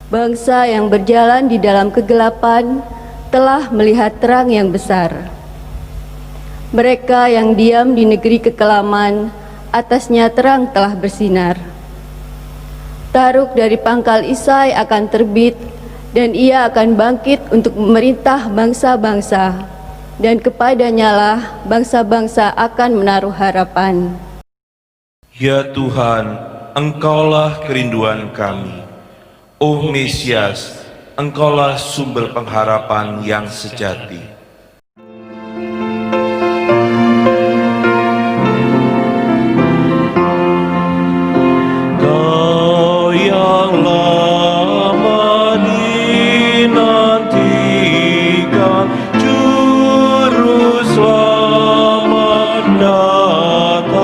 Bangsa yang berjalan di dalam kegelapan telah melihat terang yang besar. Mereka yang diam di negeri kekelaman, atasnya terang telah bersinar. Taruk dari pangkal Isai akan terbit, dan ia akan bangkit untuk memerintah bangsa-bangsa, dan kepadanya lah bangsa-bangsa akan menaruh harapan. Ya Tuhan, Engkaulah kerinduan kami. Oh Mesias, Engkaulah sumber pengharapan yang sejati. Kau yang lama dinantikan, Juru Selamat datanglah,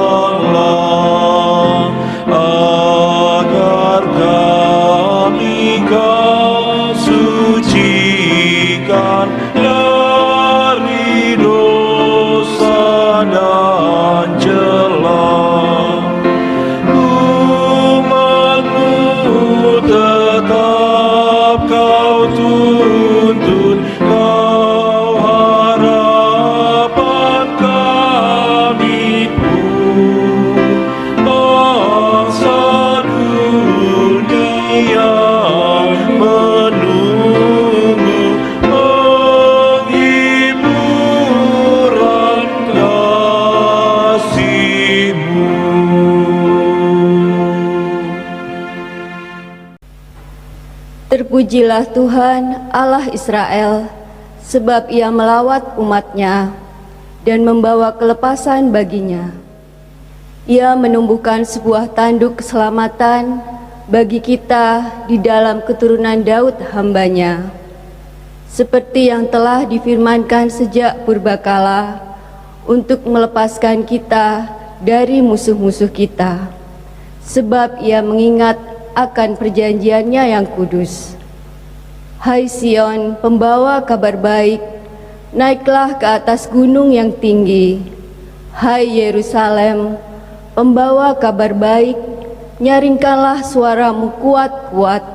agar Kau sucikan dari dosa dan celah. Umat-Mu tetap Kau tuntun, Kau harapan kami pun. Bangsa dunia menunggu penghiburan kasih-Mu. Terpujilah Tuhan Allah Israel, sebab Ia melawat umat-Nya dan membawa kelepasan baginya. Ia menumbuhkan sebuah tanduk keselamatan bagi kita di dalam keturunan Daud hamba-Nya, seperti yang telah difirmankan sejak purbakala, untuk melepaskan kita dari musuh-musuh kita, sebab Ia mengingat akan perjanjiannya yang kudus. Hai Sion, pembawa kabar baik, naiklah ke atas gunung yang tinggi. Hai Yerusalem, pembawa kabar baik, nyaringkanlah suaramu kuat-kuat,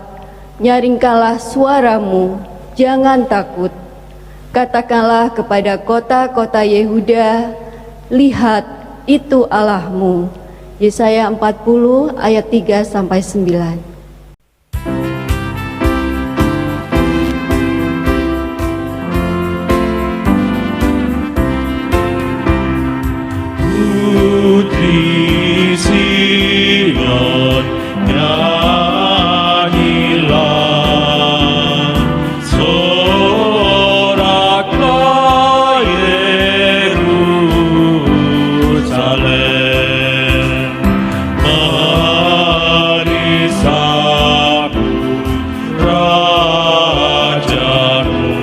nyaringkanlah suaramu, jangan takut. Katakanlah kepada kota-kota Yehuda, lihat, itu Allahmu. Yesaya 40 ayat 3-9. Putri Sion, nyanyilah, soraklah Yerusalem. Mari sambut Rajamu,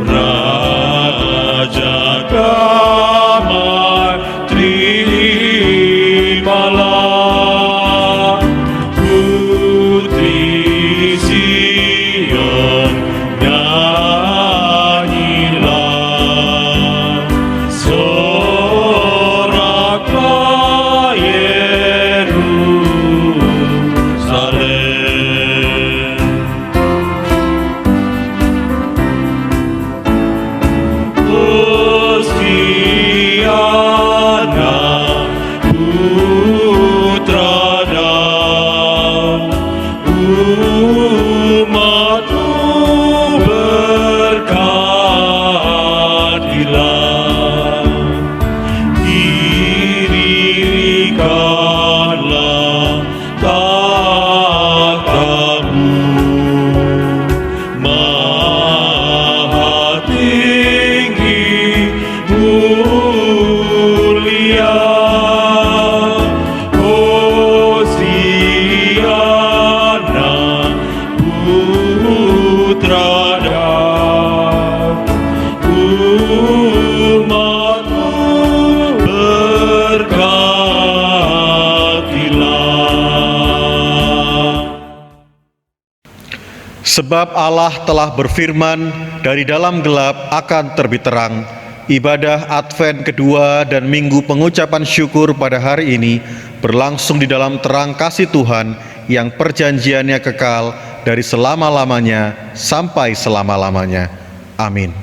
Raja damai, terimalah. Putri Sion, nyanyilah, soraklah Yerusalem. Hosiana, putra dan umatmu berkatilah. Dirikanlah takhtamu, Maha tinggi mulia. Hosiana, putra dan umatmu berkatilah. Sebab Allah telah berfirman, dari dalam gelap akan terbit terang. Ibadah Advent kedua dan Minggu pengucapan syukur pada hari ini berlangsung di dalam terang kasih Tuhan yang perjanjiannya kekal dari selama-lamanya sampai selama-lamanya. Amin.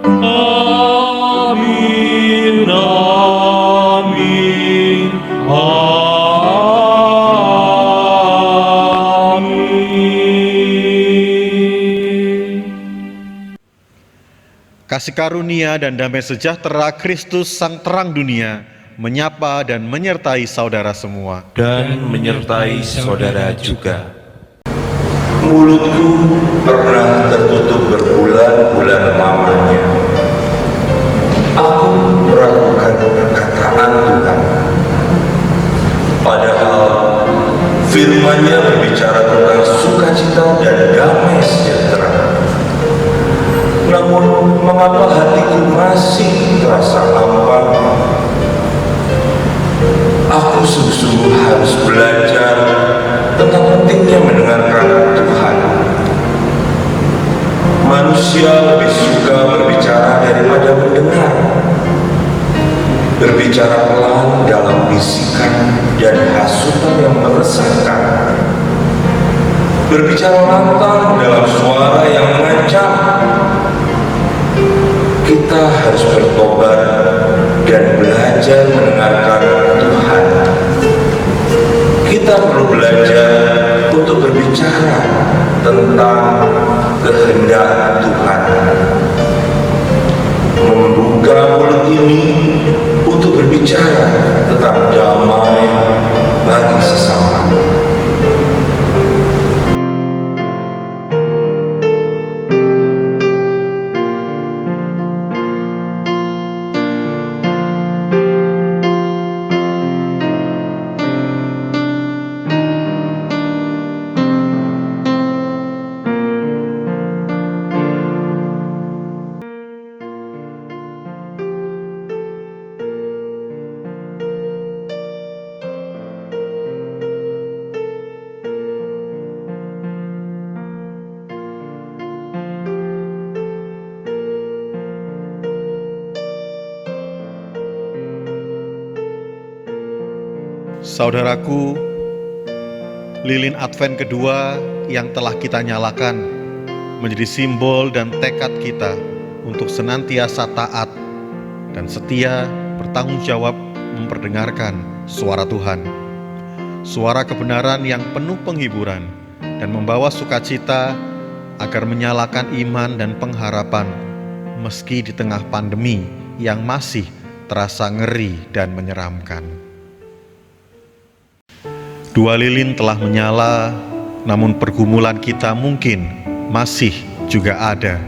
Amin, amin, amin. Kasih karunia dan damai sejahtera Kristus Sang Terang Dunia menyapa dan menyertai saudara semua. Dan menyertai saudara juga. Mulutku pernah tertutup berbulan-bulan lamanya. Aku meragukan perkataan Tuhan. Padahal firman-Nya berbicara tentang sukacita dan damai sejahtera. Namun mengapa hatiku masih terasa hampa? Aku sungguh-sungguh harus belajar tentang pentingnya mendengarkan Tuhan. Manusia lebih suka berbicara daripada mendengar. Berbicara pelan dalam bisikan dan hasutan yang meresahkan. Berbicara lantang dalam suara yang mengancam. Kita harus bertobat dan belajar mendengarkan Tuhan. Kita perlu belajar untuk berbicara tentang kehendak Tuhan. Membuka mulut ini untuk berbicara tentang damai bagi sesama. Saudaraku, Lilin Advent kedua yang telah kita nyalakan menjadi simbol dan tekad kita untuk senantiasa taat dan setia bertanggung jawab memperdengarkan suara Tuhan. Suara kebenaran yang penuh penghiburan dan membawa sukacita agar menyalakan iman dan pengharapan meski di tengah pandemi yang masih terasa ngeri dan menyeramkan. Dua lilin telah menyala, namun pergumulan kita mungkin masih juga ada.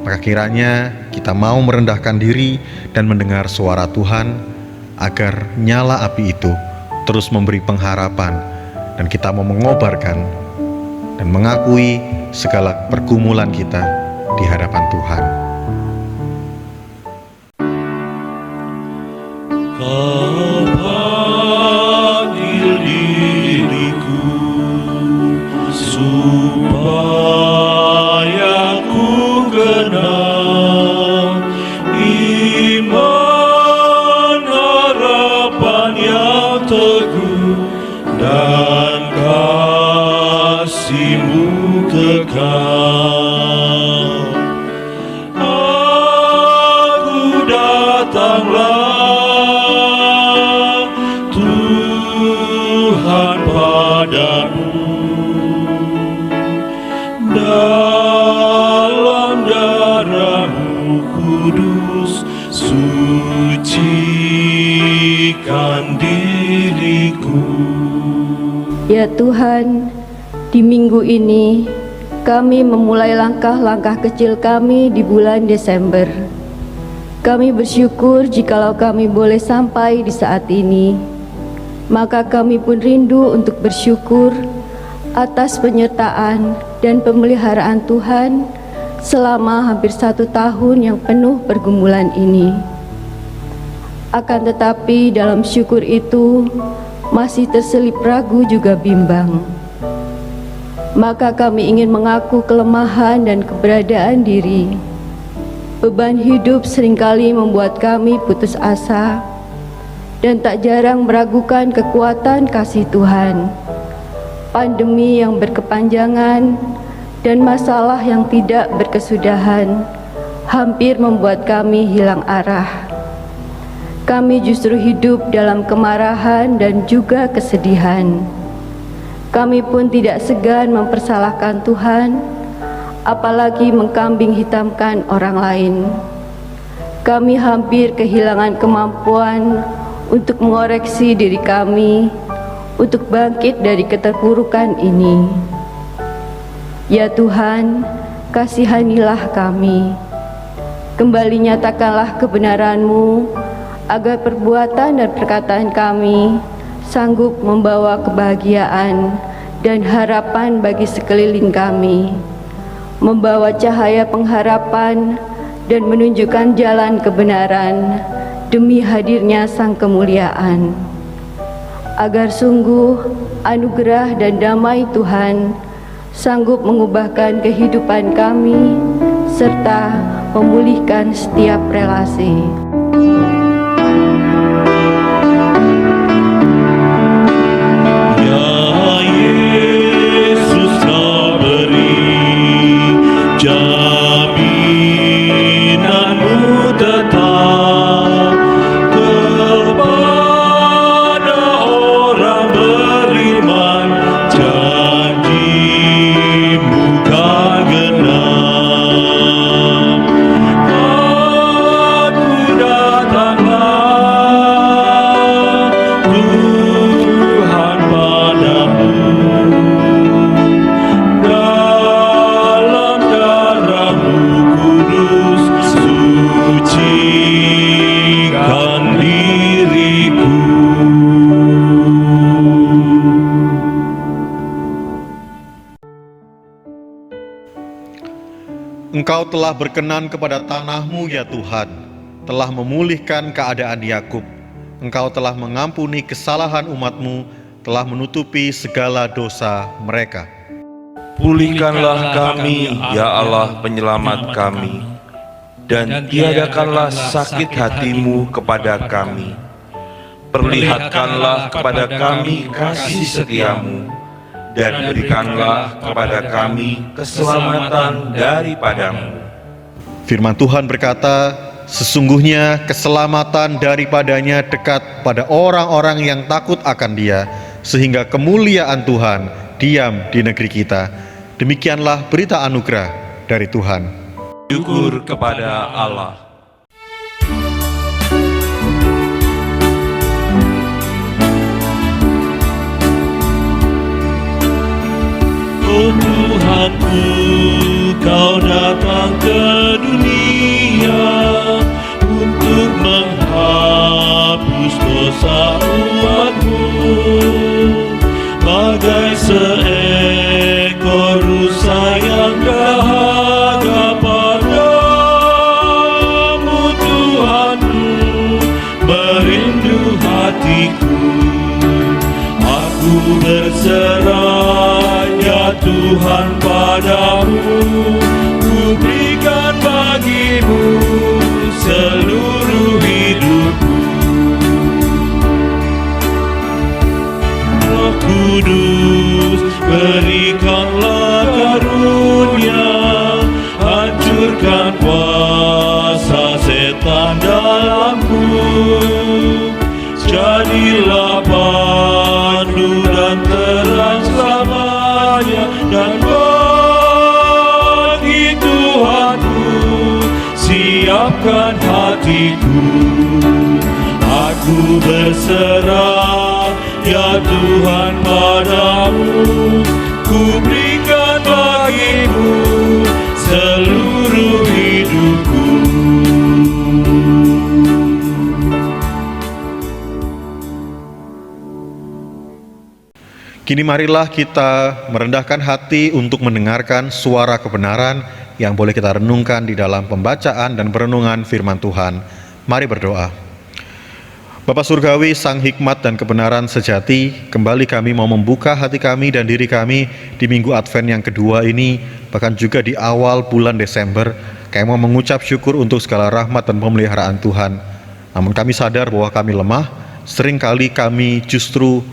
Maka kiranya kita mau merendahkan diri dan mendengar suara Tuhan agar nyala api itu terus memberi pengharapan, dan kita mau mengobarkan dan mengakui segala pergumulan kita di hadapan Tuhan. Kau panggil diriku supaya ku kenal iman harapan yang teguh dan kasih-Mu kekal. Aku datanglah Tuhan padamu, dalam darah-Mu kudus sucikan diriku. Ya Tuhan, di minggu ini kami memulai langkah-langkah kecil kami di bulan Desember. Kami bersyukur jikalau kami boleh sampai di saat ini. Maka kami pun rindu untuk bersyukur atas penyertaan dan pemeliharaan Tuhan selama hampir 1 tahun yang penuh pergumulan ini. Akan tetapi dalam syukur itu masih terselip ragu juga bimbang. Maka kami ingin mengaku kelemahan dan keberadaan diri. Beban hidup seringkali membuat kami putus asa dan tak jarang meragukan kekuatan kasih Tuhan. Pandemi yang berkepanjangan dan masalah yang tidak berkesudahan hampir membuat kami hilang arah. Kami justru hidup dalam kemarahan dan juga kesedihan. Kami pun tidak segan mempersalahkan Tuhan, apalagi mengkambing hitamkan orang lain. Kami hampir kehilangan kemampuan untuk mengoreksi diri kami, untuk bangkit dari keterpurukan ini. Ya Tuhan, kasihanilah kami. Kembali nyatakanlah kebenaran-Mu, agar perbuatan dan perkataan kami sanggup membawa kebahagiaan dan harapan bagi sekeliling kami, membawa cahaya pengharapan dan menunjukkan jalan kebenaran demi hadirnya Sang Kemuliaan. Agar sungguh anugerah dan damai Tuhan sanggup mengubahkan kehidupan kami serta memulihkan setiap relasi. Engkau telah berkenan kepada tanah-Mu ya Tuhan, telah memulihkan keadaan Yakub. Engkau telah mengampuni kesalahan umat-Mu, telah menutupi segala dosa mereka. Pulihkanlah kami, ya Allah penyelamat kami, dan tiadakanlah sakit hati-Mu kepada kami. Perlihatkanlah kepada kami kasih setia-Mu, dan berikanlah kepada kami keselamatan daripadamu. Firman Tuhan berkata, sesungguhnya keselamatan daripadanya dekat pada orang-orang yang takut akan Dia, sehingga kemuliaan Tuhan diam di negeri kita. Demikianlah berita anugerah dari Tuhan. Syukur kepada Allah. Oh Tuhanku, Kau datang ke dunia untuk menghapus dosa umatmu. Bagai seekor rusa yang dahaga padamu, Tuhanku, merindu hatiku. Aku berserah, ya Tuhan, padamu. Ku berikan bagimu seluruh hidupku. Roh Kudus, berikanlah karunia, hancurkan kuasa setan dalamku. Jadilah pandu dan terang selamanya, dan bagi Tuhanku siapkan hatiku. Aku berserah, ya Tuhan, padamu. Ku berikan bagimu seluruh hidupku. Kini marilah kita merendahkan hati untuk mendengarkan suara kebenaran yang boleh kita renungkan di dalam pembacaan dan perenungan firman Tuhan. Mari berdoa. Bapa Surgawi, Sang Hikmat dan Kebenaran sejati, kembali kami mau membuka hati kami dan diri kami di minggu Advent yang kedua ini, bahkan juga di awal bulan Desember. Kami mau mengucap syukur untuk segala rahmat dan pemeliharaan Tuhan. Namun kami sadar bahwa kami lemah, seringkali kami justru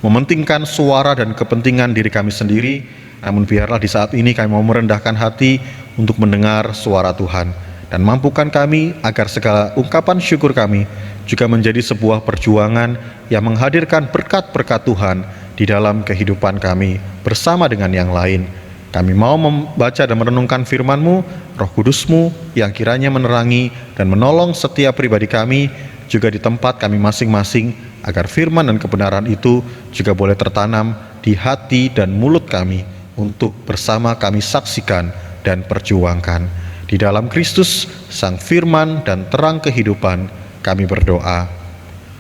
mementingkan suara dan kepentingan diri kami sendiri. Namun biarlah di saat ini kami mau merendahkan hati untuk mendengar suara Tuhan, dan mampukan kami agar segala ungkapan syukur kami juga menjadi sebuah perjuangan yang menghadirkan berkat-berkat Tuhan di dalam kehidupan kami bersama dengan yang lain. Kami mau membaca dan merenungkan firman-Mu, Roh Kudus-Mu yang kiranya menerangi dan menolong setiap pribadi kami juga di tempat kami masing-masing, agar firman dan kebenaran itu juga boleh tertanam di hati dan mulut kami untuk bersama kami saksikan dan perjuangkan. Di dalam Kristus, Sang Firman dan terang kehidupan, kami berdoa.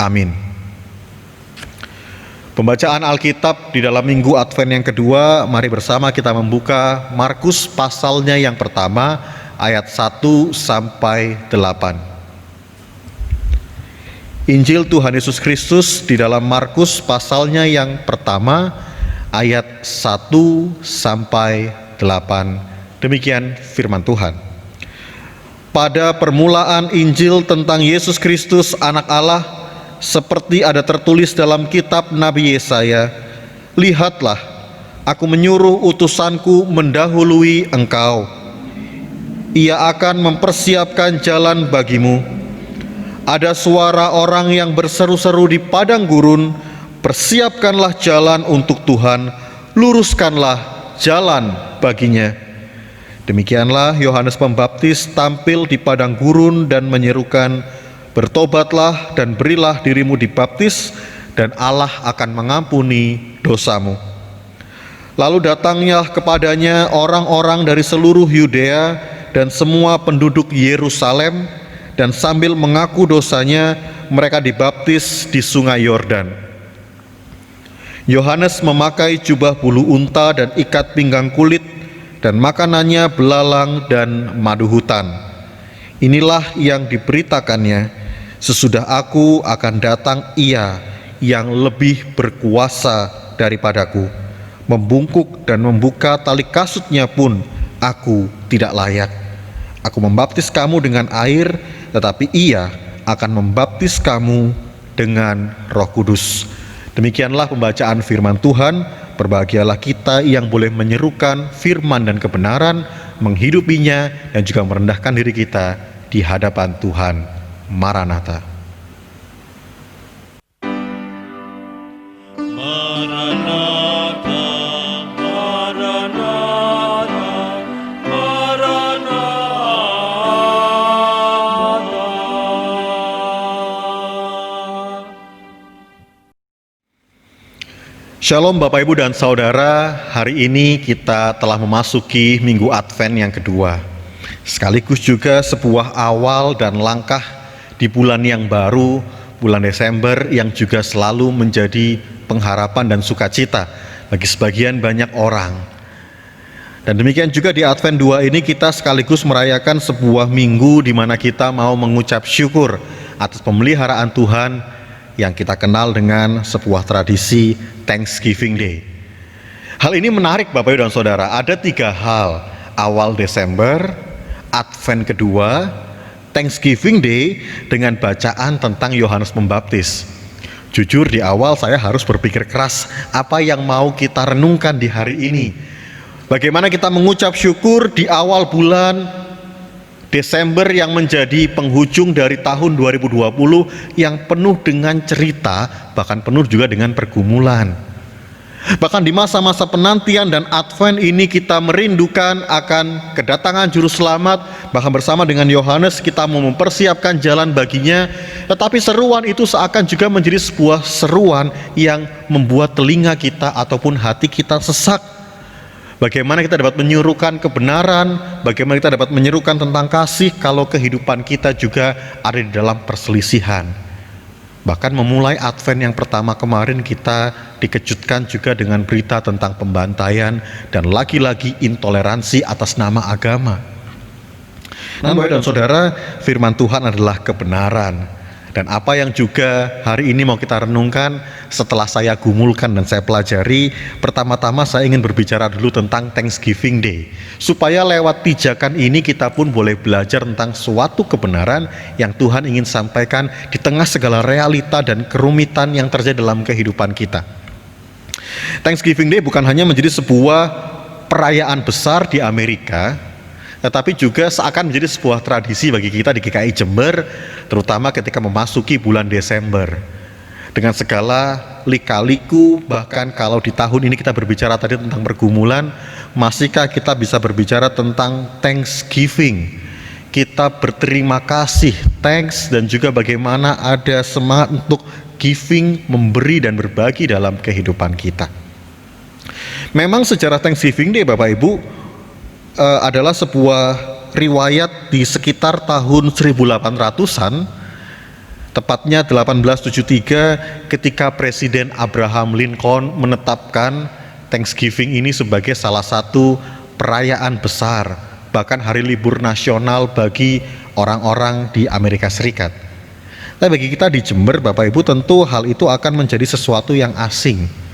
Amin. Pembacaan Alkitab di dalam minggu Advent yang kedua, mari bersama kita membuka Markus pasalnya yang pertama, ayat 1 sampai 8. Injil Tuhan Yesus Kristus di dalam Markus pasalnya yang pertama, ayat 1 sampai 8. Demikian firman Tuhan. Pada permulaan Injil tentang Yesus Kristus anak Allah, seperti ada tertulis dalam kitab Nabi Yesaya, lihatlah, aku menyuruh utusanku mendahului engkau. Ia akan mempersiapkan jalan bagimu. Ada suara orang yang berseru-seru di padang gurun, persiapkanlah jalan untuk Tuhan, luruskanlah jalan baginya. Demikianlah Yohanes Pembaptis tampil di padang gurun dan menyerukan, bertobatlah dan berilah dirimu dibaptis, dan Allah akan mengampuni dosamu. Lalu datangnya kepadanya orang-orang dari seluruh Yudea dan semua penduduk Yerusalem, dan sambil mengaku dosanya, mereka dibaptis di sungai Yordan. Yohanes memakai jubah bulu unta dan ikat pinggang kulit, dan makanannya belalang dan madu hutan. Inilah yang diberitakannya, sesudah aku akan datang Ia yang lebih berkuasa daripadaku. Membungkuk dan membuka tali kasutnya pun aku tidak layak. Aku membaptis kamu dengan air, tetapi Ia akan membaptis kamu dengan Roh Kudus. Demikianlah pembacaan firman Tuhan. Berbahagialah kita yang boleh menyerukan firman dan kebenaran, menghidupinya, dan juga merendahkan diri kita di hadapan Tuhan. Maranatha. Maranatha, Maranatha, Maranatha. Shalom Bapak Ibu dan Saudara, hari ini kita telah memasuki Minggu Advent yang kedua. Sekaligus juga sebuah awal dan langkah di bulan yang baru, bulan Desember, yang juga selalu menjadi pengharapan dan sukacita bagi sebagian banyak orang. Dan demikian juga di Advent 2 ini kita sekaligus merayakan sebuah minggu di mana kita mau mengucap syukur atas pemeliharaan Tuhan yang kita kenal dengan sebuah tradisi Thanksgiving Day. Hal ini menarik Bapak Ibu dan Saudara, ada 3 hal: awal Desember, Advent kedua, Thanksgiving Day dengan bacaan tentang Yohanes Pembaptis. Jujur di awal saya harus berpikir keras apa yang mau kita renungkan di hari ini. Bagaimana kita mengucap syukur di awal bulan Desember yang menjadi penghujung dari tahun 2020 yang penuh dengan cerita, bahkan penuh juga dengan pergumulan. Bahkan di masa-masa penantian dan Advent ini kita merindukan akan kedatangan Juru Selamat. Bahkan bersama dengan Yohanes kita mau mempersiapkan jalan baginya. Tetapi seruan itu seakan juga menjadi sebuah seruan yang membuat telinga kita ataupun hati kita sesak. Bagaimana kita dapat menyuruhkan kebenaran, bagaimana kita dapat menyerukan tentang kasih kalau kehidupan kita juga ada di dalam perselisihan. Bahkan memulai Advent yang pertama kemarin kita dikejutkan juga dengan berita tentang pembantaian dan lagi-lagi intoleransi atas nama agama. Nah, Bapak dan Saudara, firman Tuhan adalah kebenaran. Dan apa yang juga hari ini mau kita renungkan setelah saya gumulkan dan saya pelajari, pertama-tama saya ingin berbicara dulu tentang Thanksgiving Day. Supaya lewat pijakan ini kita pun boleh belajar tentang suatu kebenaran yang Tuhan ingin sampaikan di tengah segala realita dan kerumitan yang terjadi dalam kehidupan kita. Thanksgiving Day bukan hanya menjadi sebuah perayaan besar di Amerika, tetapi juga seakan menjadi sebuah tradisi bagi kita di GKI Jember, terutama ketika memasuki bulan Desember. Dengan segala lika-liku, bahkan kalau di tahun ini kita berbicara tadi tentang pergumulan, masihkah kita bisa berbicara tentang Thanksgiving? Kita berterima kasih, thanks, dan juga bagaimana ada semangat untuk giving, memberi dan berbagi dalam kehidupan kita. Memang sejarah Thanksgiving Day Bapak Ibu adalah sebuah riwayat di sekitar tahun 1800-an, tepatnya 1873, ketika Presiden Abraham Lincoln menetapkan Thanksgiving ini sebagai salah satu perayaan besar, bahkan hari libur nasional bagi orang-orang di Amerika Serikat. Tapi bagi kita di Jember Bapak Ibu, tentu hal itu akan menjadi sesuatu yang asing.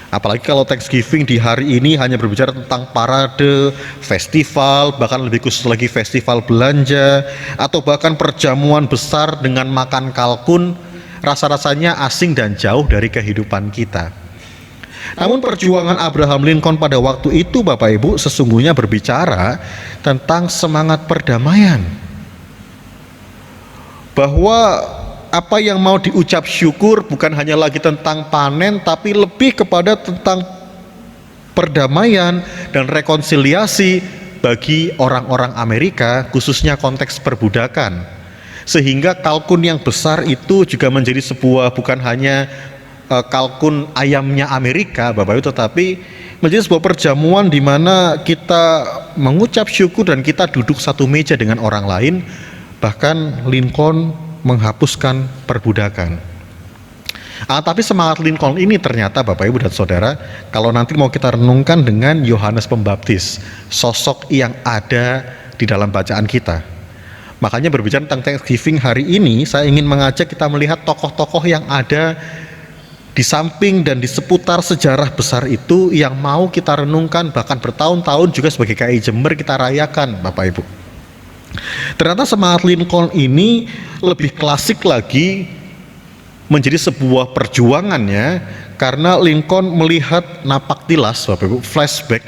Apalagi kalau Thanksgiving di hari ini hanya berbicara tentang parade, festival, bahkan lebih khusus lagi festival belanja, atau bahkan perjamuan besar dengan makan kalkun, rasa-rasanya asing dan jauh dari kehidupan kita. Namun perjuangan Abraham Lincoln pada waktu itu Bapak Ibu sesungguhnya berbicara tentang semangat perdamaian. Bahwa apa yang mau diucap syukur bukan hanya lagi tentang panen, tapi lebih kepada tentang perdamaian dan rekonsiliasi bagi orang-orang Amerika, khususnya konteks perbudakan. Sehingga kalkun yang besar itu juga menjadi sebuah, bukan hanya kalkun ayamnya Amerika Bapak Ibu, tetapi menjadi sebuah perjamuan di mana kita mengucap syukur dan kita duduk satu meja dengan orang lain. Bahkan Lincoln menghapuskan perbudakan. Tapi semangat Lincoln ini ternyata Bapak Ibu dan Saudara, kalau nanti mau kita renungkan dengan Yohanes Pembaptis, sosok yang ada di dalam bacaan kita. Makanya berbicara tentang Thanksgiving hari ini, saya ingin mengajak kita melihat tokoh-tokoh yang ada di samping dan di seputar sejarah besar itu yang mau kita renungkan, bahkan bertahun-tahun juga sebagai GKI Jember kita rayakan Bapak Ibu. Ternyata semangat Lincoln ini lebih klasik lagi menjadi sebuah perjuangannya, karena Lincoln melihat napak tilas, Bapak Ibu, flashback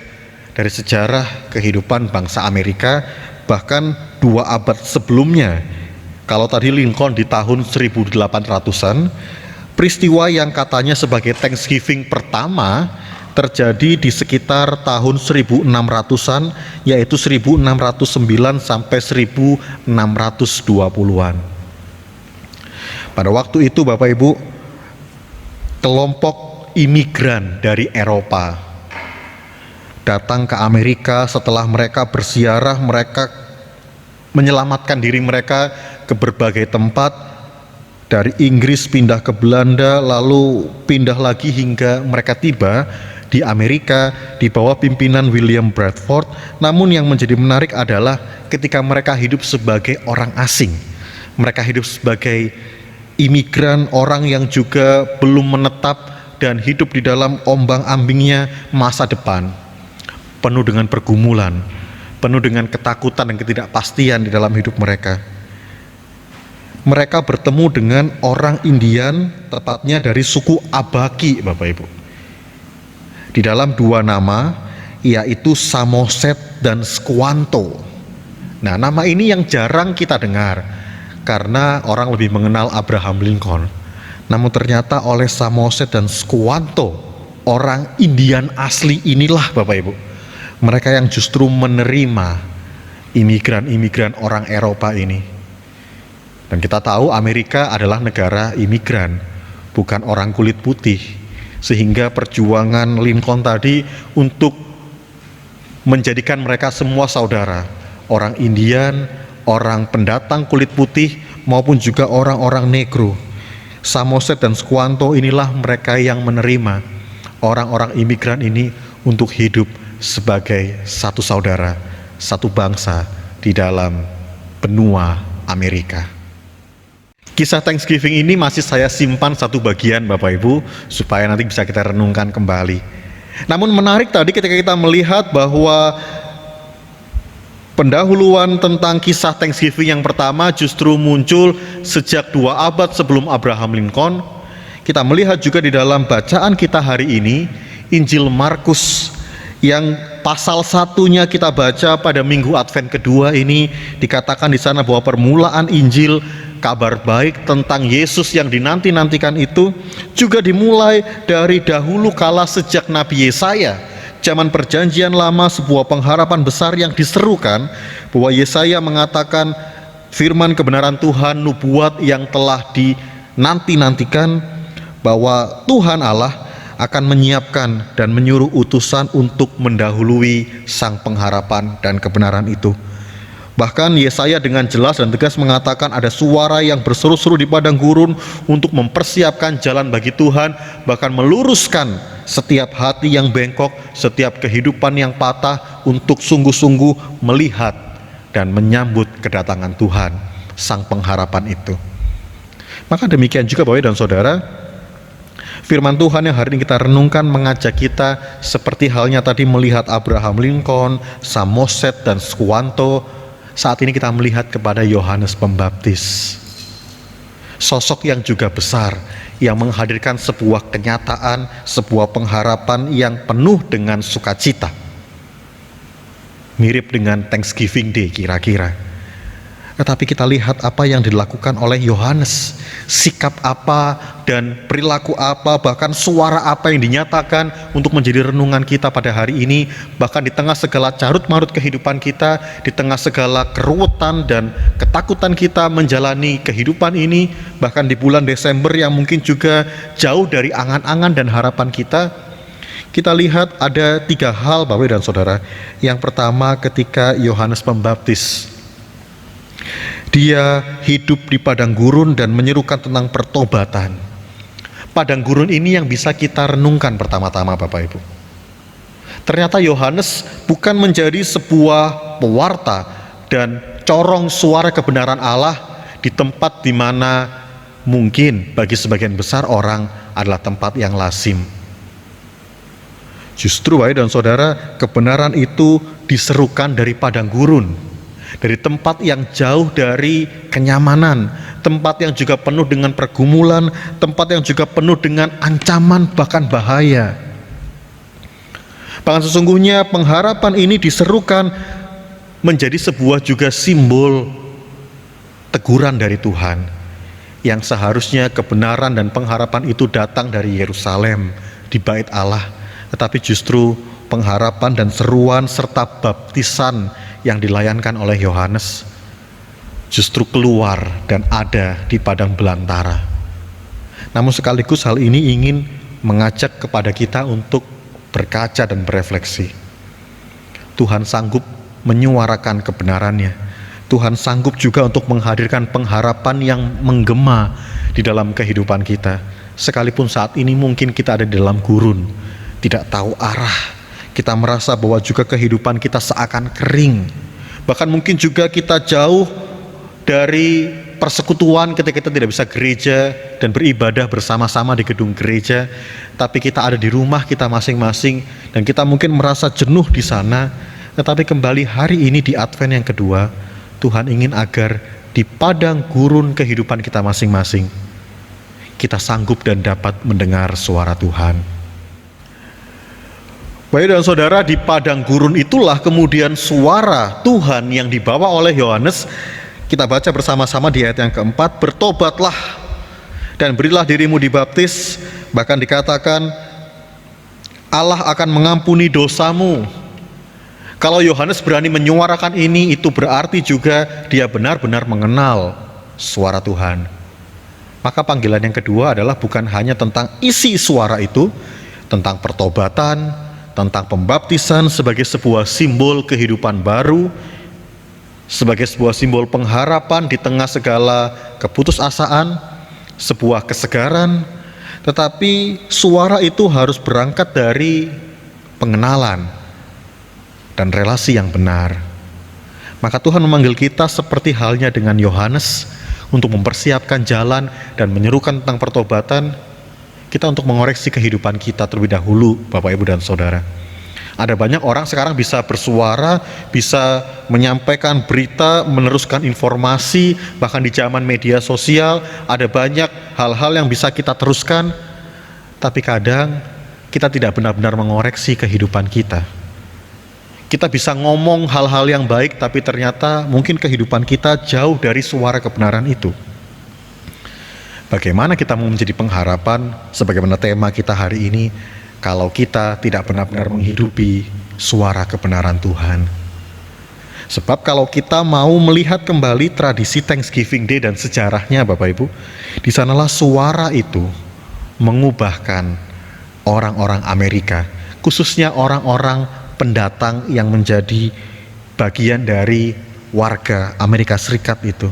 dari sejarah kehidupan bangsa Amerika bahkan 2 abad sebelumnya. Kalau tadi Lincoln di tahun 1800-an, peristiwa yang katanya sebagai Thanksgiving pertama terjadi di sekitar tahun 1600-an, yaitu 1609 sampai 1620-an. Pada waktu itu Bapak Ibu, kelompok imigran dari Eropa datang ke Amerika. Setelah mereka berziarah, mereka menyelamatkan diri mereka ke berbagai tempat. Dari Inggris pindah ke Belanda, lalu pindah lagi hingga mereka tiba di Amerika di bawah pimpinan William Bradford. Namun yang menjadi menarik adalah ketika mereka hidup sebagai orang asing, mereka hidup sebagai imigran, orang yang juga belum menetap dan hidup di dalam ombang-ambingnya masa depan, penuh dengan pergumulan, penuh dengan ketakutan dan ketidakpastian di dalam hidup mereka. Mereka bertemu dengan orang Indian, tepatnya dari suku Abaki, Bapak Ibu. Di dalam 2 nama, yaitu Samoset dan Squanto. Nah, nama ini yang jarang kita dengar karena orang lebih mengenal Abraham Lincoln. Namun ternyata oleh Samoset dan Squanto, orang Indian asli inilah Bapak Ibu, mereka yang justru menerima imigran-imigran orang Eropa ini. Dan kita tahu Amerika adalah negara imigran, bukan orang kulit putih. Sehingga perjuangan Lincoln tadi untuk menjadikan mereka semua saudara, orang Indian, orang pendatang kulit putih, maupun juga orang-orang negro. Samoset dan Squanto inilah mereka yang menerima orang-orang imigran ini untuk hidup sebagai satu saudara, satu bangsa di dalam benua Amerika. Kisah Thanksgiving ini masih saya simpan satu bagian Bapak Ibu, supaya nanti bisa kita renungkan kembali. Namun menarik tadi ketika kita melihat bahwa pendahuluan tentang kisah Thanksgiving yang pertama justru muncul sejak 2 abad sebelum Abraham Lincoln. Kita melihat juga di dalam bacaan kita hari ini, Injil Markus yang pasal 1-nya kita baca pada minggu Advent kedua ini, dikatakan di sana bahwa permulaan Injil, kabar baik tentang Yesus yang dinanti-nantikan itu juga dimulai dari dahulu kala sejak Nabi Yesaya. Zaman perjanjian lama, sebuah pengharapan besar yang diserukan bahwa Yesaya mengatakan firman kebenaran Tuhan, nubuat yang telah dinanti-nantikan, bahwa Tuhan Allah akan menyiapkan dan menyuruh utusan untuk mendahului sang pengharapan dan kebenaran itu. Bahkan Yesaya dengan jelas dan tegas mengatakan ada suara yang berseru-seru di padang gurun untuk mempersiapkan jalan bagi Tuhan, bahkan meluruskan setiap hati yang bengkok, setiap kehidupan yang patah, untuk sungguh-sungguh melihat dan menyambut kedatangan Tuhan, sang pengharapan itu. Maka demikian juga Bapak dan Saudara, firman Tuhan yang hari ini kita renungkan mengajak kita seperti halnya tadi melihat Abraham Lincoln, Samoset dan Squanto. Saat ini kita melihat kepada Yohanes Pembaptis, sosok yang juga besar, yang menghadirkan sebuah kenyataan, sebuah pengharapan yang penuh dengan sukacita. Mirip dengan Thanksgiving Day kira-kira. Tetapi kita lihat apa yang dilakukan oleh Yohanes, sikap apa dan perilaku apa, bahkan suara apa yang dinyatakan untuk menjadi renungan kita pada hari ini. Bahkan di tengah segala carut-marut kehidupan kita, di tengah segala keruwetan dan ketakutan kita menjalani kehidupan ini, bahkan di bulan Desember yang mungkin juga jauh dari angan-angan dan harapan kita, kita lihat ada 3 hal Bapak dan Saudara. Yang pertama, ketika Yohanes Pembaptis, dia hidup di padang gurun dan menyerukan tentang pertobatan. Padang gurun ini yang bisa kita renungkan pertama-tama Bapak Ibu. Ternyata Yohanes bukan menjadi sebuah pewarta dan corong suara kebenaran Allah di tempat di mana mungkin bagi sebagian besar orang adalah tempat yang lazim. Justru Bapak dan Saudara, kebenaran itu diserukan dari padang gurun. dari tempat yang jauh dari kenyamanan, tempat yang juga penuh dengan pergumulan, tempat yang juga penuh dengan ancaman bahkan bahaya. Bahkan sesungguhnya pengharapan ini diserukan menjadi sebuah juga simbol teguran dari Tuhan, yang seharusnya kebenaran dan pengharapan itu datang dari Yerusalem, di bait Allah, tetapi justru pengharapan dan seruan serta baptisan yang dilayankan oleh Yohanes justru keluar dan ada di padang belantara. Namun sekaligus hal ini ingin mengajak kepada kita untuk berkaca dan berefleksi. Tuhan sanggup menyuarakan kebenarannya. Tuhan sanggup juga untuk menghadirkan pengharapan yang menggema di dalam kehidupan kita. Sekalipun saat ini mungkin kita ada di dalam gurun, tidak tahu arah. Kita merasa bahwa juga kehidupan kita seakan kering. Bahkan mungkin juga kita jauh dari persekutuan ketika kita tidak bisa gereja dan beribadah bersama-sama di gedung gereja, tapi kita ada di rumah kita masing-masing dan kita mungkin merasa jenuh di sana. Tetapi kembali hari ini di Advent yang kedua, Tuhan ingin agar di padang gurun kehidupan kita masing-masing, kita sanggup dan dapat mendengar suara Tuhan. Baik dan saudara, di padang gurun itulah kemudian suara Tuhan yang dibawa oleh Yohanes. Kita baca bersama-sama di ayat yang keempat, bertobatlah dan berilah dirimu dibaptis, bahkan dikatakan Allah akan mengampuni dosamu. Kalau Yohanes berani menyuarakan ini, itu berarti juga dia benar-benar mengenal suara Tuhan. Maka panggilan yang kedua adalah bukan hanya tentang isi suara itu, tentang pertobatan, tentang pembaptisan sebagai sebuah simbol kehidupan baru, sebagai sebuah simbol pengharapan di tengah segala keputusasaan, sebuah kesegaran, tetapi suara itu harus berangkat dari pengenalan dan relasi yang benar. Maka Tuhan memanggil kita seperti halnya dengan Yohanes untuk mempersiapkan jalan dan menyerukan tentang pertobatan, kita untuk mengoreksi kehidupan kita terlebih dahulu, Bapak, Ibu, dan Saudara. Ada banyak orang sekarang bisa bersuara, bisa menyampaikan berita, meneruskan informasi, bahkan di zaman media sosial ada banyak hal-hal yang bisa kita teruskan, tapi kadang kita tidak benar-benar mengoreksi kehidupan kita. Kita bisa ngomong hal-hal yang baik, tapi ternyata mungkin kehidupan kita jauh dari suara kebenaran itu. Bagaimana kita mau menjadi pengharapan, sebagaimana tema kita hari ini, kalau kita tidak benar-benar menghidupi suara kebenaran Tuhan? Sebab kalau kita mau melihat kembali tradisi Thanksgiving Day dan sejarahnya, Bapak Ibu, di sanalah suara itu mengubahkan orang-orang Amerika, khususnya orang-orang pendatang yang menjadi bagian dari warga Amerika Serikat itu.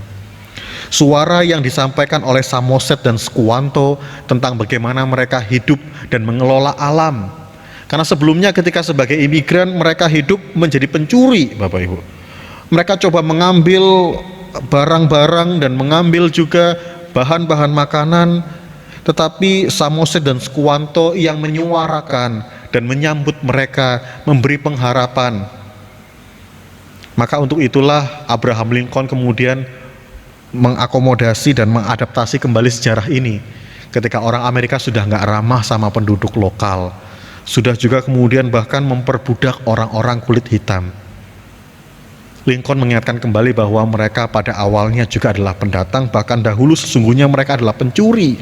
Suara yang disampaikan oleh Samoset dan Squanto tentang bagaimana mereka hidup dan mengelola alam. Karena sebelumnya ketika sebagai imigran mereka hidup menjadi pencuri, Bapak Ibu. Mereka coba mengambil barang-barang dan mengambil juga bahan-bahan makanan, tetapi Samoset dan Squanto yang menyuarakan dan menyambut mereka, memberi pengharapan. Maka untuk itulah Abraham Lincoln kemudian mengakomodasi dan mengadaptasi kembali sejarah ini. Ketika orang Amerika sudah nggak ramah sama penduduk lokal, sudah juga kemudian bahkan memperbudak orang-orang kulit hitam. Lincoln mengingatkan kembali bahwa mereka pada awalnya juga adalah pendatang, bahkan dahulu sesungguhnya mereka adalah pencuri.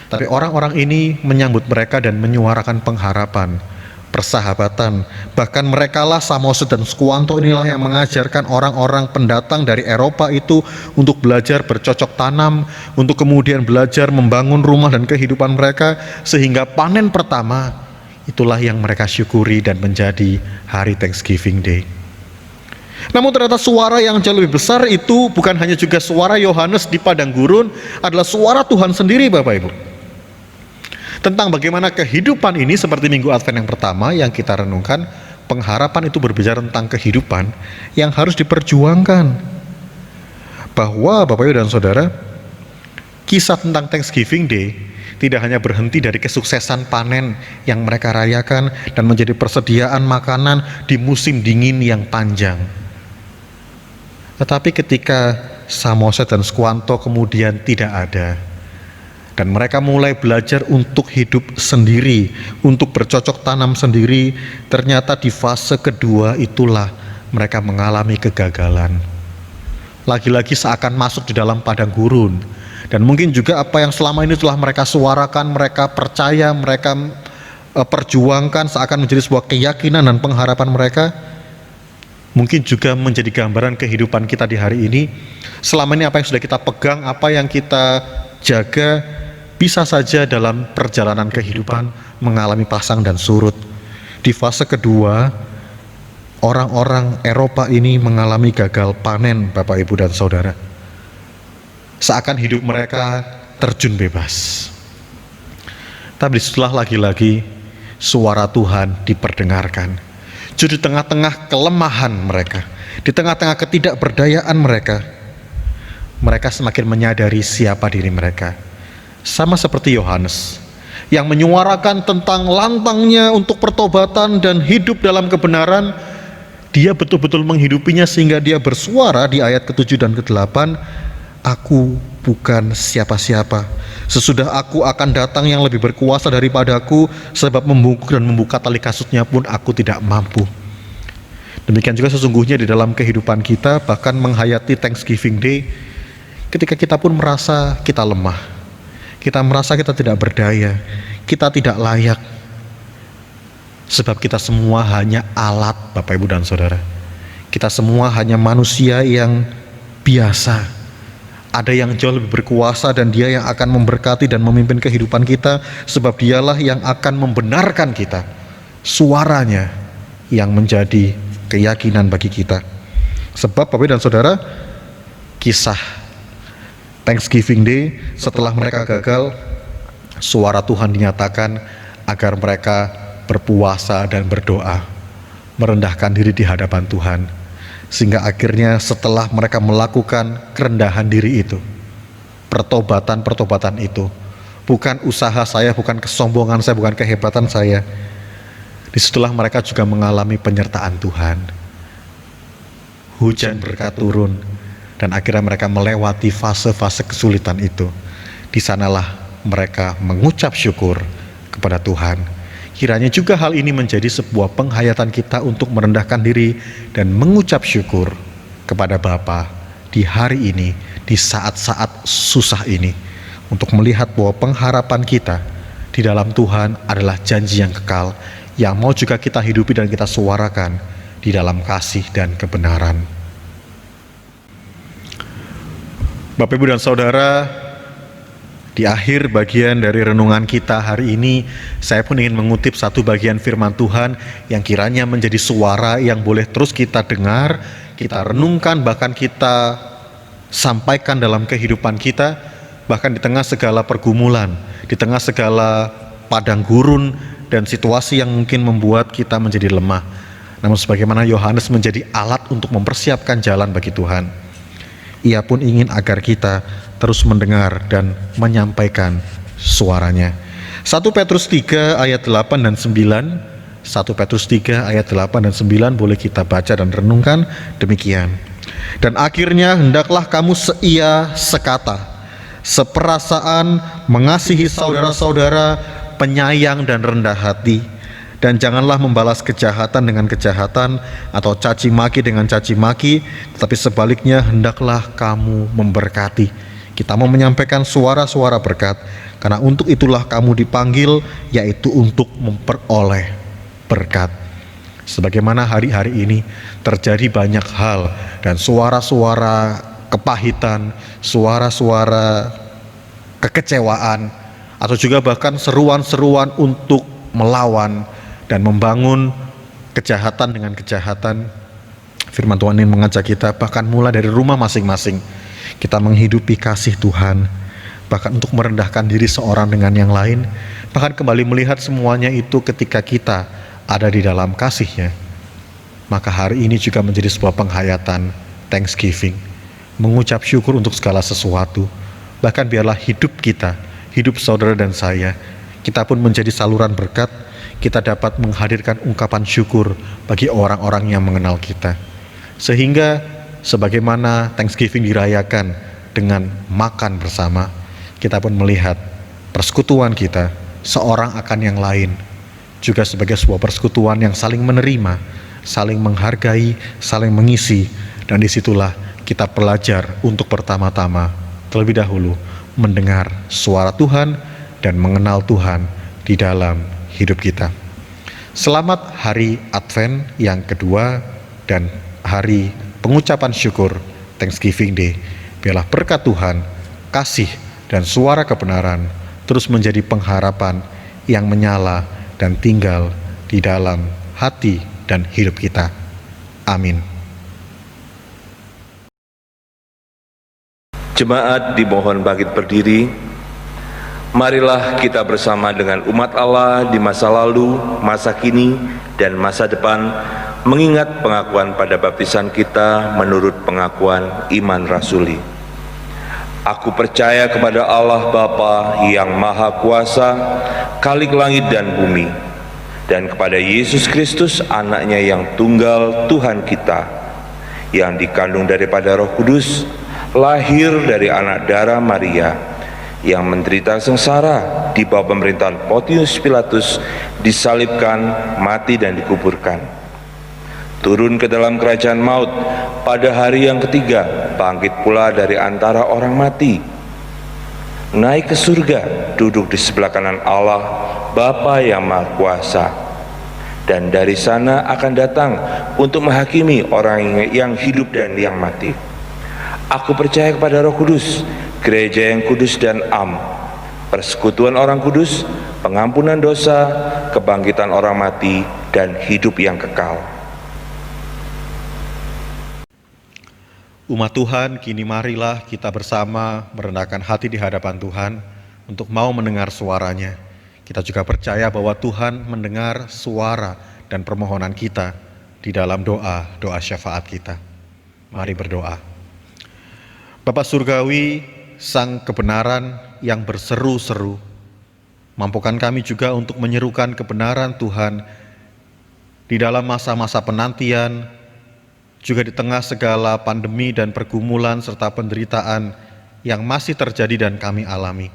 Tapi orang-orang ini menyambut mereka dan menyuarakan pengharapan, persahabatan. Bahkan merekalah Samoset dan Squanto inilah yang mengajarkan orang-orang pendatang dari Eropa itu untuk belajar bercocok tanam, untuk kemudian belajar membangun rumah dan kehidupan mereka, sehingga panen pertama itulah yang mereka syukuri dan menjadi hari Thanksgiving Day. Namun ternyata suara yang jauh lebih besar itu bukan hanya juga suara Yohanes di padang gurun, adalah suara Tuhan sendiri, Bapak Ibu. Tentang bagaimana kehidupan ini seperti Minggu Advent yang pertama yang kita renungkan, pengharapan itu berbicara tentang kehidupan yang harus diperjuangkan. Bahwa Bapak Ibu dan Saudara, kisah tentang Thanksgiving Day tidak hanya berhenti dari kesuksesan panen yang mereka rayakan dan menjadi persediaan makanan di musim dingin yang panjang. Tetapi ketika Samoset dan Squanto kemudian tidak ada, dan mereka mulai belajar untuk hidup sendiri, untuk bercocok tanam sendiri, ternyata di fase kedua itulah mereka mengalami kegagalan. Lagi-lagi seakan masuk di dalam padang gurun. Dan mungkin juga apa yang selama ini telah mereka suarakan, mereka percaya, mereka perjuangkan seakan menjadi sebuah keyakinan dan pengharapan mereka, mungkin juga menjadi gambaran kehidupan kita di hari ini. Selama ini apa yang sudah kita pegang, apa yang kita jaga, bisa saja dalam perjalanan kehidupan mengalami pasang dan surut. Di fase kedua, orang-orang Eropa ini mengalami gagal panen, Bapak, Ibu, dan Saudara. Seakan hidup mereka terjun bebas. Tapi disitulah lagi-lagi suara Tuhan diperdengarkan. Jadi di tengah-tengah kelemahan mereka, di tengah-tengah ketidakberdayaan mereka, mereka semakin menyadari siapa diri mereka. Sama seperti Yohanes yang menyuarakan tentang lantangnya untuk pertobatan dan hidup dalam kebenaran. Dia betul-betul menghidupinya sehingga dia bersuara di ayat ke-7 dan ke-8, "Aku bukan siapa-siapa. Sesudah aku akan datang yang lebih berkuasa daripadaku, sebab membungkuk dan membuka tali kasutnya pun aku tidak mampu." Demikian juga sesungguhnya di dalam kehidupan kita, bahkan menghayati Thanksgiving Day, ketika kita pun merasa kita lemah, kita merasa kita tidak berdaya, kita tidak layak, sebab kita semua hanya alat, Bapak, Ibu, dan Saudara. Kita semua hanya manusia yang biasa. Ada yang jauh lebih berkuasa dan dia yang akan memberkati dan memimpin kehidupan kita, sebab dialah yang akan membenarkan kita. Suaranya yang menjadi keyakinan bagi kita. Sebab Bapak dan Saudara, kisah Thanksgiving Day setelah mereka gagal, suara Tuhan dinyatakan agar mereka berpuasa dan berdoa, merendahkan diri di hadapan Tuhan. Sehingga akhirnya setelah mereka melakukan kerendahan diri itu, pertobatan itu, bukan usaha saya, bukan kesombongan saya, bukan kehebatan saya, disitulah mereka juga mengalami penyertaan Tuhan. Hujan berkat turun, dan akhirnya mereka melewati fase-fase kesulitan itu. Di sanalah mereka mengucap syukur kepada Tuhan. Kiranya juga hal ini menjadi sebuah penghayatan kita untuk merendahkan diri dan mengucap syukur kepada Bapa di hari ini, di saat-saat susah ini, untuk melihat bahwa pengharapan kita di dalam Tuhan adalah janji yang kekal, yang mau juga kita hidupi dan kita suarakan di dalam kasih dan kebenaran. Bapak, Ibu, dan Saudara, di akhir bagian dari renungan kita hari ini, saya pun ingin mengutip satu bagian firman Tuhan yang kiranya menjadi suara yang boleh terus kita dengar, kita renungkan, bahkan kita sampaikan dalam kehidupan kita, bahkan di tengah segala pergumulan, di tengah segala padang gurun dan situasi yang mungkin membuat kita menjadi lemah. Namun sebagaimana Yohanes menjadi alat untuk mempersiapkan jalan bagi Tuhan, ia pun ingin agar kita terus mendengar dan menyampaikan suaranya. 1 Petrus 3 ayat 8 dan 9, 1 Petrus 3 ayat 8 dan 9 boleh kita baca dan renungkan demikian. "Dan akhirnya hendaklah kamu seia sekata, seperasaan, mengasihi saudara-saudara, penyayang dan rendah hati, dan janganlah membalas kejahatan dengan kejahatan atau caci maki dengan caci maki, tetapi sebaliknya hendaklah kamu memberkati." Kita mau menyampaikan suara-suara berkat, karena untuk itulah kamu dipanggil, yaitu untuk memperoleh berkat. Sebagaimana hari-hari ini terjadi banyak hal, dan suara-suara kepahitan, suara-suara kekecewaan, atau juga bahkan seruan-seruan untuk melawan dan membangun kejahatan dengan kejahatan. Firman Tuhan ini mengajak kita bahkan mulai dari rumah masing-masing, kita menghidupi kasih Tuhan, bahkan untuk merendahkan diri seorang dengan yang lain, bahkan kembali melihat semuanya itu ketika kita ada di dalam kasih-Nya. Maka hari ini juga menjadi sebuah penghayatan Thanksgiving, mengucap syukur untuk segala sesuatu. Bahkan biarlah hidup kita, hidup saudara dan saya, kita pun menjadi saluran berkat, kita dapat menghadirkan ungkapan syukur bagi orang-orang yang mengenal kita. Sehingga sebagaimana Thanksgiving dirayakan dengan makan bersama, kita pun melihat persekutuan kita seorang akan yang lain juga sebagai sebuah persekutuan yang saling menerima, saling menghargai, saling mengisi. Dan disitulah kita belajar untuk pertama-tama terlebih dahulu mendengar suara Tuhan dan mengenal Tuhan di dalam hidup kita. Selamat hari Advent yang kedua dan hari pengucapan syukur Thanksgiving Day. Biarlah berkat Tuhan, kasih dan suara kebenaran terus menjadi pengharapan yang menyala dan tinggal di dalam hati dan hidup kita. Amin. Jemaat dimohon bangkit berdiri. Marilah kita bersama dengan umat Allah di masa lalu, masa kini, dan masa depan mengingat pengakuan pada baptisan kita menurut pengakuan iman rasuli. Aku percaya kepada Allah Bapa yang Maha Kuasa, Khalik langit dan bumi, dan kepada Yesus Kristus anaknya yang tunggal Tuhan kita, yang dikandung daripada Roh Kudus, lahir dari anak darah Maria, yang menderita sengsara di bawah pemerintahan Pontius Pilatus, disalibkan, mati dan dikuburkan, turun ke dalam kerajaan maut, pada hari yang ketiga bangkit pula dari antara orang mati, naik ke surga, duduk di sebelah kanan Allah Bapa yang Maha Kuasa, dan dari sana akan datang untuk menghakimi orang yang hidup dan yang mati. Aku percaya kepada Roh Kudus, gereja yang kudus dan am, persekutuan orang kudus, pengampunan dosa, kebangkitan orang mati, dan hidup yang kekal. Umat Tuhan, kini marilah kita bersama merendahkan hati di hadapan Tuhan untuk mau mendengar suaranya. Kita juga percaya bahwa Tuhan mendengar suara dan permohonan kita di dalam doa syafaat kita. Mari berdoa. Bapa Surgawi, Sang kebenaran yang berseru-seru, mampukan kami juga untuk menyerukan kebenaran Tuhan di dalam masa-masa penantian, juga di tengah segala pandemi dan pergumulan serta penderitaan yang masih terjadi dan kami alami.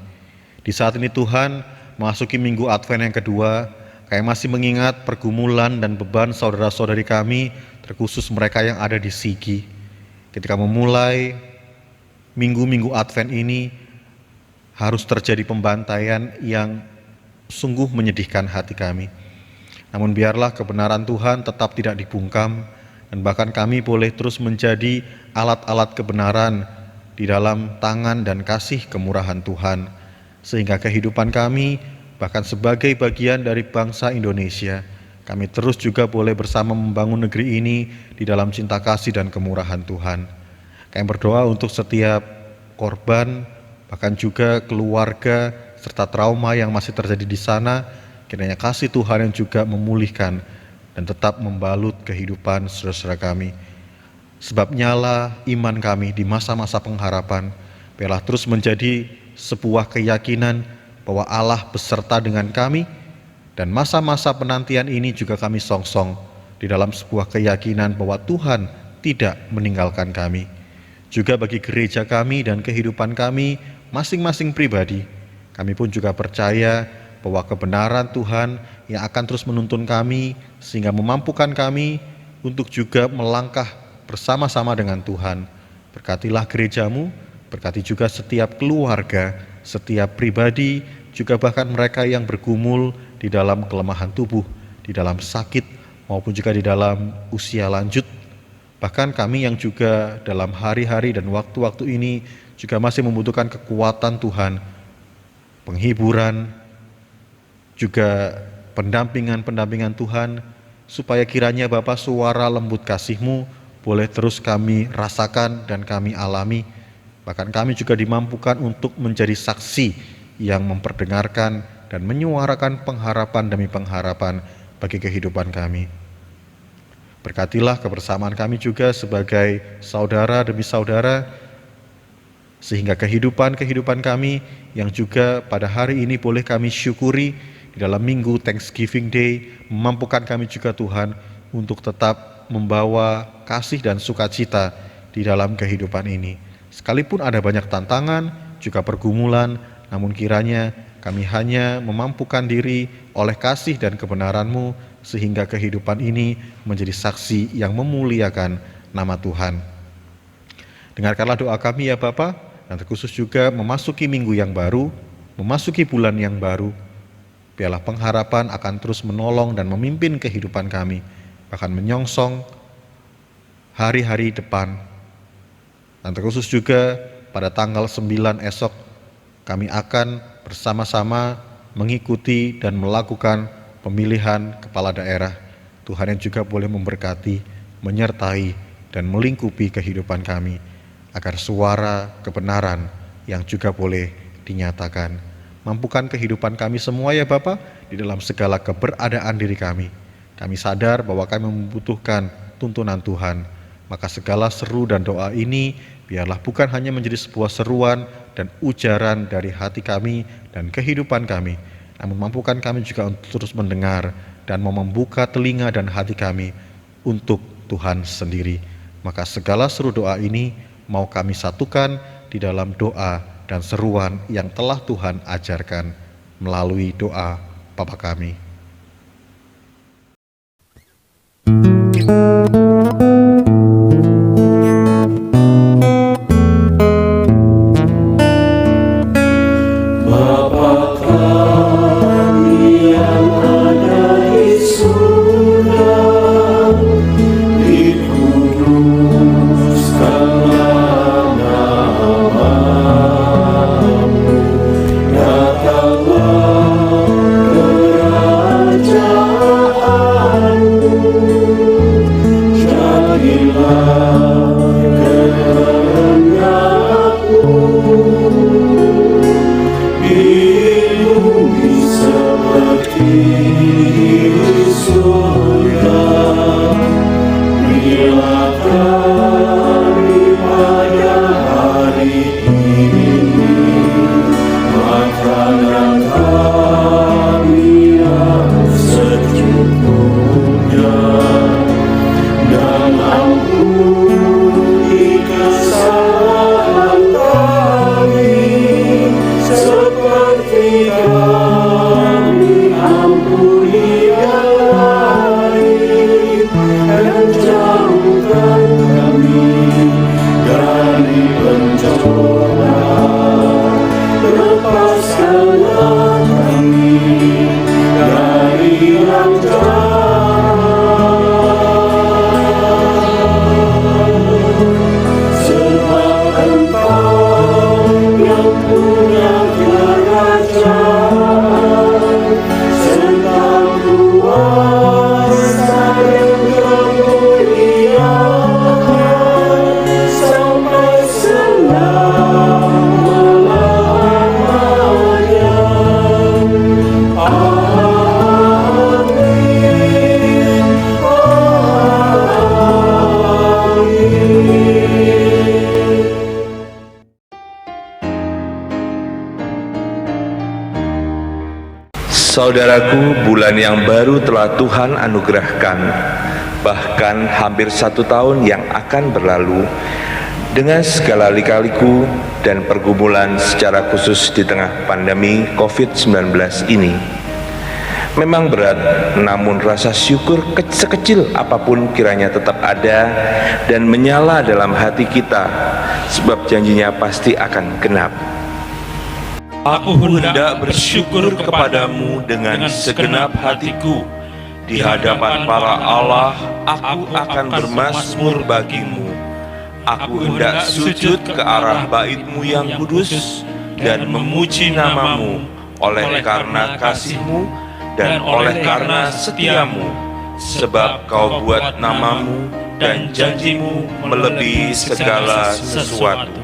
Di saat ini Tuhan, memasuki minggu Advent yang kedua, kami masih mengingat pergumulan dan beban saudara-saudari kami, terkhusus mereka yang ada di Sigi. Ketika memulai minggu-minggu Advent ini, harus terjadi pembantaian yang sungguh menyedihkan hati kami. Namun biarlah kebenaran Tuhan tetap tidak dibungkam, dan bahkan kami boleh terus menjadi alat-alat kebenaran di dalam tangan dan kasih kemurahan Tuhan, sehingga kehidupan kami, bahkan sebagai bagian dari bangsa Indonesia, kami terus juga boleh bersama membangun negeri ini di dalam cinta kasih dan kemurahan Tuhan. Kami berdoa untuk setiap korban, bahkan juga keluarga serta trauma yang masih terjadi di sana, kiranya kasih Tuhan yang juga memulihkan dan tetap membalut kehidupan saudara-saudara kami. Sebab nyala iman kami di masa-masa pengharapan, biarlah terus menjadi sebuah keyakinan bahwa Allah beserta dengan kami, dan masa-masa penantian ini juga kami songsong di dalam sebuah keyakinan bahwa Tuhan tidak meninggalkan kami. Juga bagi gereja kami dan kehidupan kami masing-masing pribadi, kami pun juga percaya bahwa kebenaran Tuhan yang akan terus menuntun kami, sehingga memampukan kami untuk juga melangkah bersama-sama dengan Tuhan. Berkatilah gerejamu, berkati juga setiap keluarga, setiap pribadi, juga bahkan mereka yang bergumul di dalam kelemahan tubuh, di dalam sakit, maupun juga di dalam usia lanjut. Bahkan kami yang juga dalam hari-hari dan waktu-waktu ini juga masih membutuhkan kekuatan Tuhan, penghiburan, juga pendampingan Tuhan, supaya kiranya Bapa suara lembut kasih-Mu boleh terus kami rasakan dan kami alami. Bahkan kami juga dimampukan untuk menjadi saksi yang memperdengarkan dan menyuarakan pengharapan demi pengharapan bagi kehidupan kami. Berkatilah kebersamaan kami juga sebagai saudara demi saudara, sehingga kehidupan kami yang juga pada hari ini boleh kami syukuri di dalam minggu Thanksgiving Day, memampukan kami juga Tuhan untuk tetap membawa kasih dan sukacita di dalam kehidupan ini. Sekalipun ada banyak tantangan, juga pergumulan, namun kiranya kami hanya memampukan diri oleh kasih dan kebenaran-Mu, sehingga kehidupan ini menjadi saksi yang memuliakan nama Tuhan. Dengarkanlah doa kami ya Bapa, dan terkhusus juga memasuki minggu yang baru, memasuki bulan yang baru. Biarlah pengharapan akan terus menolong dan memimpin kehidupan kami, bahkan menyongsong hari-hari depan. Dan terkhusus juga pada tanggal 9 esok, kami akan bersama-sama mengikuti dan melakukan pemilihan kepala daerah. Tuhan yang juga boleh memberkati, menyertai, dan melingkupi kehidupan kami, agar suara kebenaran yang juga boleh dinyatakan. Mampukan kehidupan kami semua ya Bapa, di dalam segala keberadaan diri kami. Kami sadar bahwa kami membutuhkan tuntunan Tuhan, maka segala seru dan doa ini biarlah bukan hanya menjadi sebuah seruan dan ujaran dari hati kami dan kehidupan kami, namun mampukan kami juga untuk terus mendengar dan mau membuka telinga dan hati kami untuk Tuhan sendiri. Maka segala seru doa ini mau kami satukan di dalam doa dan seruan yang telah Tuhan ajarkan melalui doa Bapa kami. Saudaraku, bulan yang baru telah Tuhan anugerahkan, bahkan hampir 1 tahun yang akan berlalu dengan segala lika-liku dan pergumulan secara khusus di tengah pandemi COVID-19 ini. Memang berat, namun rasa syukur sekecil apapun kiranya tetap ada dan menyala dalam hati kita, sebab janjinya pasti akan genap. Aku hendak bersyukur kepadamu dengan segenap hatiku. Di hadapan para Allah, aku akan bermazmur bagimu. Aku hendak sujud ke arah bait-Mu yang kudus dan memuji namamu oleh karena kasih-Mu dan oleh karena setia-Mu, sebab Kau buat namamu dan janji-Mu melebihi segala sesuatu.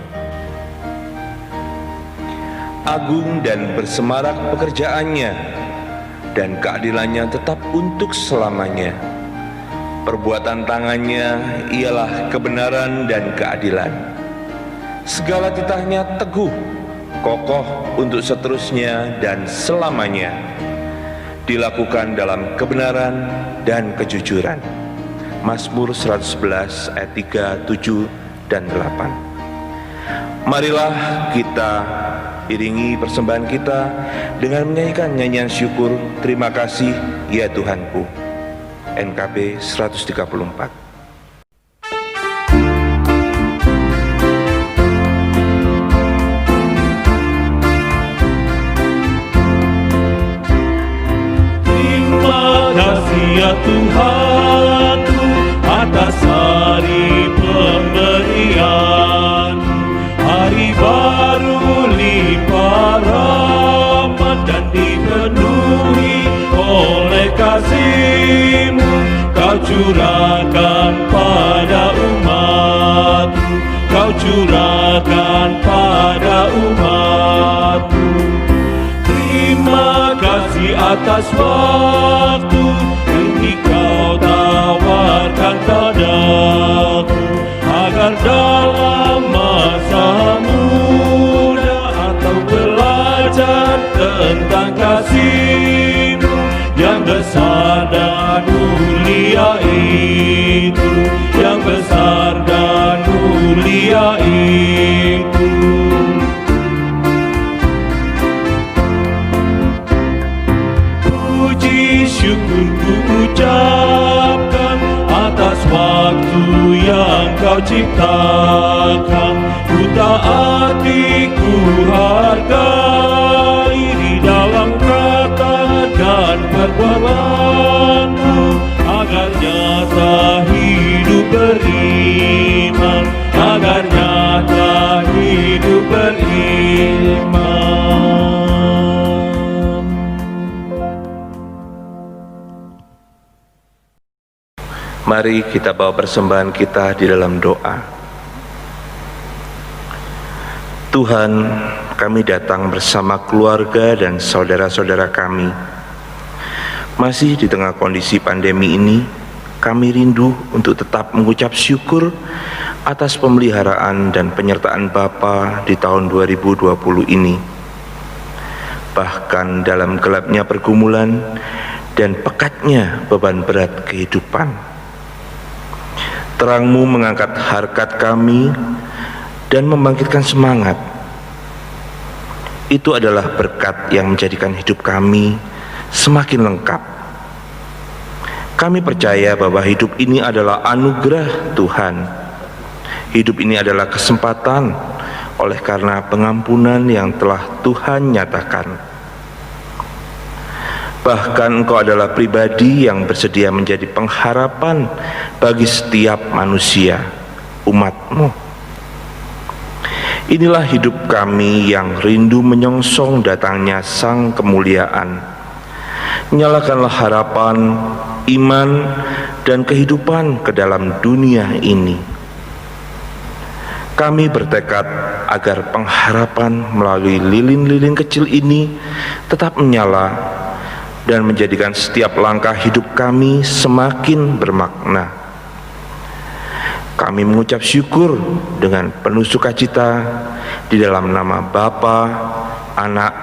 Agung dan bersemarak pekerjaannya, dan keadilannya tetap untuk selamanya. Perbuatan tangannya ialah kebenaran dan keadilan. Segala titahnya teguh, kokoh untuk seterusnya dan selamanya. Dilakukan dalam kebenaran dan kejujuran. Mazmur 111 ayat 3, 7, dan 8. Marilah kita iringi persembahan kita dengan menyanyikan nyanyian syukur terima kasih ya Tuhanku. NKB 134. Ya Tuhanku, atas hari pemberian, hari baru limpah rahmat dan dipenuhi oleh kasih-Mu. Kau curahkan pada umat-Mu, Kau curahkan pada umat-Mu. Terima kasih atas waktu yang Kau tawarkan padaku, agar dalam masa muda atau belajar tentang kasih-Mu yang besar dan mulia itu, yang besar dan mulia itu. Syukur ku ucapkan atas waktu yang Kau ciptakan. Ku taati, ku hargai di dalam kata dan perbuatanku, agar nyata hidup beriman, agar nyata hidup beriman. Mari kita bawa persembahan kita di dalam doa. Tuhan, kami datang bersama keluarga dan saudara-saudara kami. Masih di tengah kondisi pandemi ini, kami rindu untuk tetap mengucap syukur atas pemeliharaan dan penyertaan Bapa di tahun 2020 ini. Bahkan dalam gelapnya pergumulan dan pekatnya beban berat kehidupan, Terang-Mu mengangkat harkat kami dan membangkitkan semangat. Itu adalah berkat yang menjadikan hidup kami semakin lengkap. Kami percaya bahwa hidup ini adalah anugerah Tuhan. Hidup ini adalah kesempatan oleh karena pengampunan yang telah Tuhan nyatakan. Bahkan Engkau adalah pribadi yang bersedia menjadi pengharapan bagi setiap manusia, umat-Mu. Inilah hidup kami yang rindu menyongsong datangnya Sang Kemuliaan. Nyalakanlah harapan, iman, dan kehidupan ke dalam dunia ini. Kami bertekad agar pengharapan melalui lilin-lilin kecil ini tetap menyala dan menjadikan setiap langkah hidup kami semakin bermakna. Kami mengucap syukur dengan penuh sukacita di dalam nama Bapa, Anak,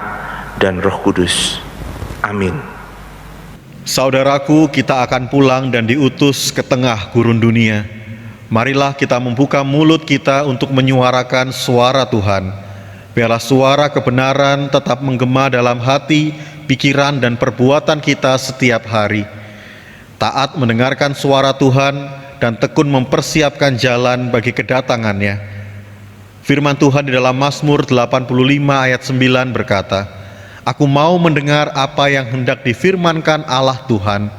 dan Roh Kudus. Amin. Saudaraku, kita akan pulang dan diutus ke tengah gurun dunia. Marilah kita membuka mulut kita untuk menyuarakan suara Tuhan. Biarlah suara kebenaran tetap menggema dalam hati, pikiran, dan perbuatan kita setiap hari. Taat mendengarkan suara Tuhan dan tekun mempersiapkan jalan bagi kedatangannya. Firman Tuhan di dalam Mazmur 85 ayat 9 berkata, Aku mau mendengar apa yang hendak difirmankan Allah Tuhan.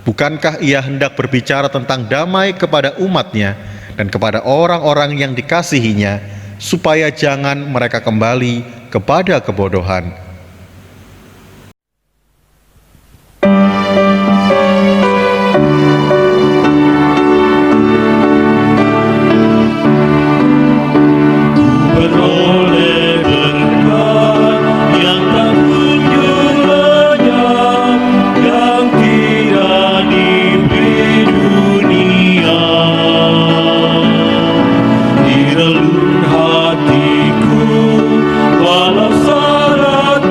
Bukankah Ia hendak berbicara tentang damai kepada umat-Nya dan kepada orang-orang yang dikasihinya, supaya jangan mereka kembali kepada kebodohan. Relung hatiku walau syarat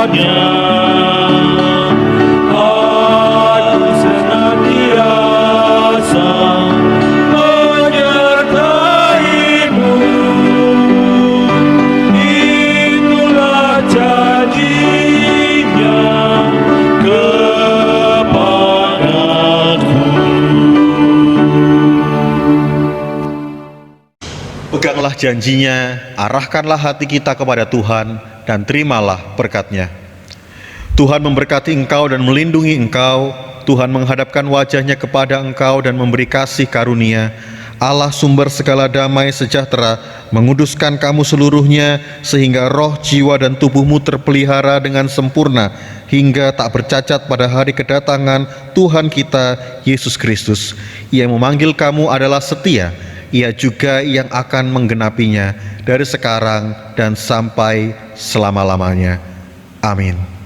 selamanya. Aku senantiasa menyertai-Mu. Itulah janjinya kepadaku. Peganglah janjinya, arahkanlah hati kita kepada Tuhan, dan terimalah berkat-Nya. Tuhan memberkati engkau dan melindungi engkau. Tuhan menghadapkan wajah-Nya kepada engkau dan memberi kasih karunia. Allah sumber segala damai sejahtera menguduskan kamu seluruhnya, sehingga roh, jiwa, dan tubuhmu terpelihara dengan sempurna hingga tak bercacat pada hari kedatangan Tuhan kita Yesus Kristus. Ia memanggil kamu adalah setia. Ia juga yang akan menggenapinya dari sekarang dan sampai selama-lamanya. Amin.